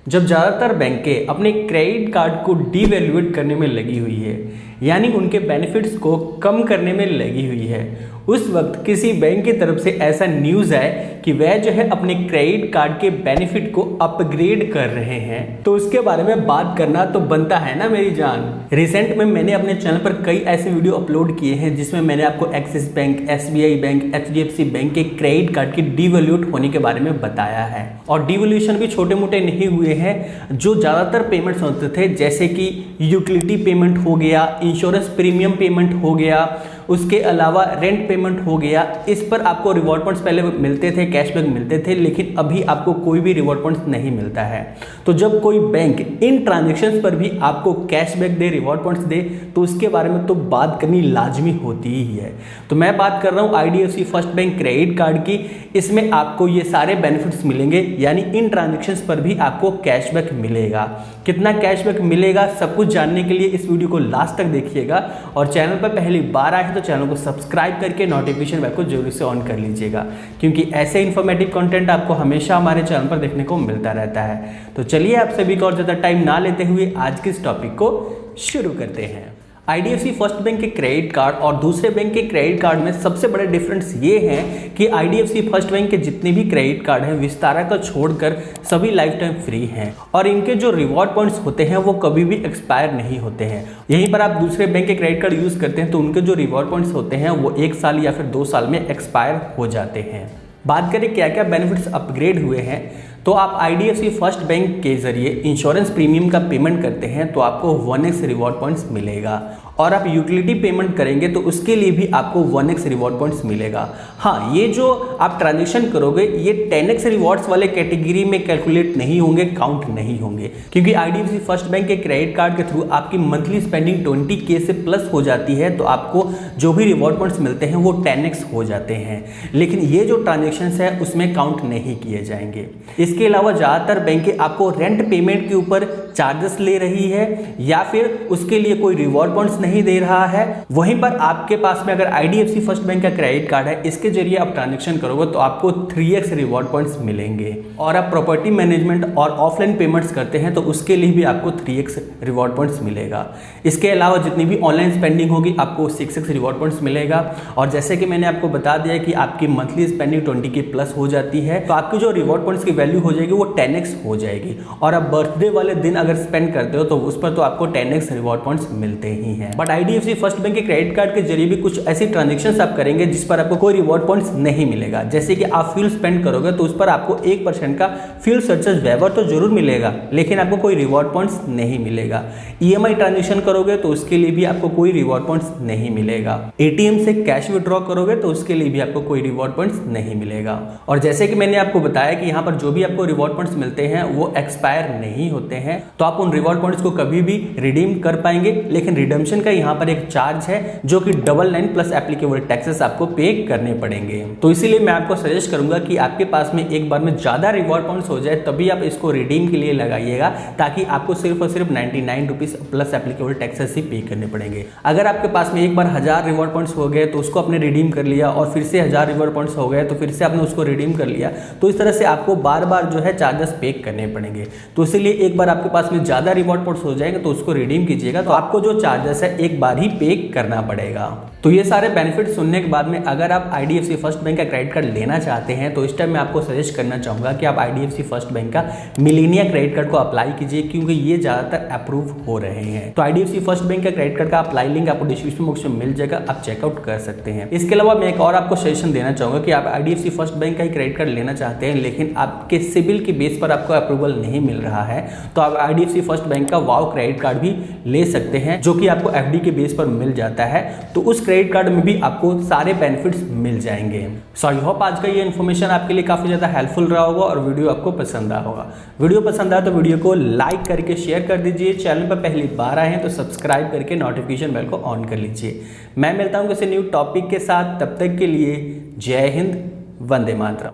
जब ज़्यादातर बैंकें अपने क्रेडिट कार्ड को डीवैल्यूएट करने में लगी हुई है, यानी उनके बेनिफिट्स को कम करने में लगी हुई है, उस वक्त किसी बैंक की तरफ से ऐसा न्यूज़ आए कि वह जो है अपने क्रेडिट कार्ड के बेनिफिट को अपग्रेड कर रहे हैं, तो उसके बारे में बात करना तो बनता है ना मेरी जान। रिसेंट में मैंने अपने चैनल पर कई ऐसे वीडियो अपलोड किए हैं जिसमें मैंने आपको axis bank, SBI bank, HDFC bank के क्रेडिट कार्ड के डीवैल्यूएट होने के बारे में बताया है। और डीवैल्यूएशन भी छोटे मोटे नहीं हुए हैं। जो ज़्यादातर पेमेंट्स होते थे जैसे कि यूटिलिटी पेमेंट हो गया, इंश्योरेंस प्रीमियम पेमेंट हो गया, उसके अलावा रेंट पेमेंट हो गया, इस पर आपको रिवॉर्ड पॉइंट्स पहले मिलते थे, कैशबैक मिलते थे, लेकिन अभी आपको कोई भी रिवॉर्ड पॉइंट्स नहीं मिलता है। तो जब कोई बैंक इन ट्रांजैक्शंस पर भी आपको कैशबैक दे, रिवॉर्ड पॉइंट्स दे, तो उसके बारे में तो बात करनी लाजमी होती ही है। तो मैं बात कर रहा हूँ IDFC first bank credit card की। इसमें आपको ये सारे बेनिफिट्स मिलेंगे, यानी इन ट्रांजैक्शंस पर भी आपको कैशबैक मिलेगा। कितना कैशबैक मिलेगा सब कुछ जानने के लिए इस वीडियो को लास्ट तक देखिएगा, और चैनल पर पहली बार आए तो चैनल को सब्सक्राइब करके नोटिफिकेशन बेल को जरूर से ऑन कर लीजिएगा, क्योंकि ऐसे इन्फॉर्मेटिव कंटेंट आपको हमेशा हमारे चैनल पर देखने को मिलता रहता है। तो चलिए आप सभी को और ज़्यादा टाइम ना लेते हुए आज के इस टॉपिक को शुरू करते हैं। IDFC फर्स्ट बैंक के क्रेडिट कार्ड और दूसरे बैंक के क्रेडिट कार्ड में सबसे बड़े डिफरेंस ये है कि IDFC फर्स्ट बैंक के जितने भी क्रेडिट कार्ड हैं विस्तारा को छोड़कर सभी लाइफ टाइम फ्री हैं, और इनके जो रिवॉर्ड पॉइंट्स होते हैं वो कभी भी एक्सपायर नहीं होते हैं। यहीं पर आप दूसरे बैंक के क्रेडिट कार्ड यूज़ करते हैं तो उनके जो रिवॉर्ड पॉइंट्स होते हैं वो 1 साल या फिर 2 साल में एक्सपायर हो जाते हैं। बात करें क्या क्या बेनिफिट्स अपग्रेड हुए हैं, तो आप IDFC फर्स्ट बैंक के जरिए इंश्योरेंस प्रीमियम का पेमेंट करते हैं तो आपको 1x रिवॉर्ड पॉइंट्स मिलेगा, और आप यूटिलिटी पेमेंट करेंगे तो उसके लिए भी आपको 1x रिवॉर्ड पॉइंट्स मिलेगा। हाँ, ये जो आप ट्रांजेक्शन करोगे ये 10x रिवॉर्ड्स वाले कैटेगरी में कैलकुलेट नहीं होंगे, काउंट नहीं होंगे, क्योंकि IDFC फर्स्ट बैंक के क्रेडिट कार्ड के थ्रू आपकी मंथली स्पेंडिंग 20K से प्लस हो जाती है तो आपको जो भी रिवॉर्ड पॉइंट्स मिलते हैं वो 10x हो जाते हैं, लेकिन ये जो ट्रांजेक्शन्स है उसमें काउंट नहीं किए जाएंगे। इसके अलावा ज़्यादातर बैंकें आपको रेंट पेमेंट के ऊपर चार्जेस ले रही है या फिर उसके लिए कोई रिवॉर्ड पॉइंट्स नहीं दे रहा है। वहीं पर आपके पास में अगर IDFC फर्स्ट बैंक का क्रेडिट कार्ड है, इसके जरिए आप ट्रांजैक्शन करोगे तो आपको 3x रिवॉर्ड पॉइंट्स मिलेंगे, और आप प्रॉपर्टी मैनेजमेंट और ऑफलाइन पेमेंट्स करते हैं तो उसके लिए भी आपको 3x रिवॉर्ड पॉइंट्स मिलेगा। इसके अलावा जितनी भी ऑनलाइन स्पेंडिंग होगी आपको 6x रिवॉर्ड पॉइंट्स मिलेगा, और जैसे कि मैंने आपको बता दिया कि आपकी मंथली स्पेंडिंग 20K प्लस हो जाती है तो आपकी जो रिवॉर्ड पॉइंट्स की वैल्यू हो जाएगी वो 10x हो जाएगी, और आप बर्थडे वाले दिन अगर स्पेंड करते हो तो उस पर तो आपको 10x रिवॉर्ड पॉइंट्स मिलते ही हैं। बट IDFC फर्स्ट बैंक के क्रेडिट कार्ड के जरिए भी कुछ ऐसी ट्रांजैक्शंस आप करेंगे जिस पर आपको कोई रिवॉर्ड पॉइंट्स नहीं मिलेगा। जैसे कि आप फ्यूल स्पेंड करोगे तो उस पर आपको 1% का फ्यूल सरचार्ज वेवर तो जरूर मिलेगा, लेकिन आपको कोई रिवॉर्ड पॉइंट्स नहीं मिलेगा। EMI ट्रांजेक्शन करोगे तो उसके लिए भी आपको कोई रिवॉर्ड पॉइंट्स नहीं मिलेगा। ATM से कैश विड्रॉ करोगे तो उसके लिए भी आपको कोई रिवॉर्ड पॉइंट्स नहीं मिलेगा। और जैसे कि मैंने आपको बताया कि यहाँ पर जो भी आपको रिवॉर्ड पॉइंट्स मिलते हैं वो एक्सपायर नहीं होते हैं, तो आप उन रिवॉर्ड पॉइंट्स को कभी भी रिडीम कर पाएंगे, लेकिन रिडम्पशन का यहाँ पर एक चार्ज है जो कि 99 प्लस एप्लीकेबल टैक्सेस आपको पे करने पड़ेंगे। तो इसीलिए मैं आपको सजेस्ट करूंगा कि आपके पास में एक बार में ज्यादा रिवॉर्ड पॉइंट्स हो जाए तभी आप इसको रिडीम के लिए लगाइएगा, ताकि आपको सिर्फ और सिर्फ 99 रुपीज प्लस एप्लीकेबल टैक्सेस ही पे करने पड़ेंगे। अगर आपके पास में एक बार 1000 रिवॉर्ड पॉइंट्स हो गए तो उसको आपने रिडीम कर लिया, और फिर से 1000 रिवॉर्ड पॉइंट्स हो गए तो फिर से आपने उसको रिडीम कर लिया, तो इस तरह से आपको बार बार जो है चार्जेस पे करने पड़ेंगे। तो इसीलिए एक बार आपके पास में ज्यादा रिवॉर्ड पॉइंट्स हो जाएंगे तो उसको रिडीम कीजिएगा, तो आपको जो चार्जेस है एक बार ही पे करना पड़ेगा। तो ये सारे बेनिफिट सुनने के बाद में अगर आप IDFC फर्स्ट बैंक का क्रेडिट कार्ड लेना चाहते हैं तो इस टाइम मैं आपको सजेस्ट करना चाहूँगा कि आप IDFC फर्स्ट बैंक का मिलेनिया क्रेडिट कार्ड को अप्लाई कीजिए, क्योंकि ये ज़्यादातर अप्रूव हो रहे हैं। तो IDFC फर्स्ट बैंक का क्रेडिट कार्ड का अप्लाई लिंक आपको डिस्क्रिप्शन बॉक्स में मिल जाएगा, आप चेकआउट कर सकते हैं। इसके अलावा मैं एक और आपको सजेशन देना चाहूँगा कि आप IDFC फर्स्ट बैंक का ही क्रेडिट कार्ड लेना चाहते हैं लेकिन आपके सिबिल के बेस पर आपको अप्रूवल नहीं मिल रहा है, तो आप IDFC फर्स्ट बैंक का वाव क्रेडिट कार्ड भी ले सकते हैं, जो कि आपको FD के बेस पर मिल जाता है। तो उस क्रेडिट कार्ड में भी आपको सारे बेनिफिट्स मिल जाएंगे। सो आई होप आज का ये इन्फॉर्मेशन आपके लिए काफी ज्यादा हेल्पफुल रहा होगा और वीडियो आपको पसंद आया होगा। वीडियो पसंद आया तो वीडियो को लाइक करके शेयर कर दीजिए। चैनल पर पहली बार आए हैं तो सब्सक्राइब करके नोटिफिकेशन बेल को ऑन कर लीजिए। मैं मिलता हूं किसी न्यू टॉपिक के साथ, तब तक के लिए जय हिंद, वंदे मातरम।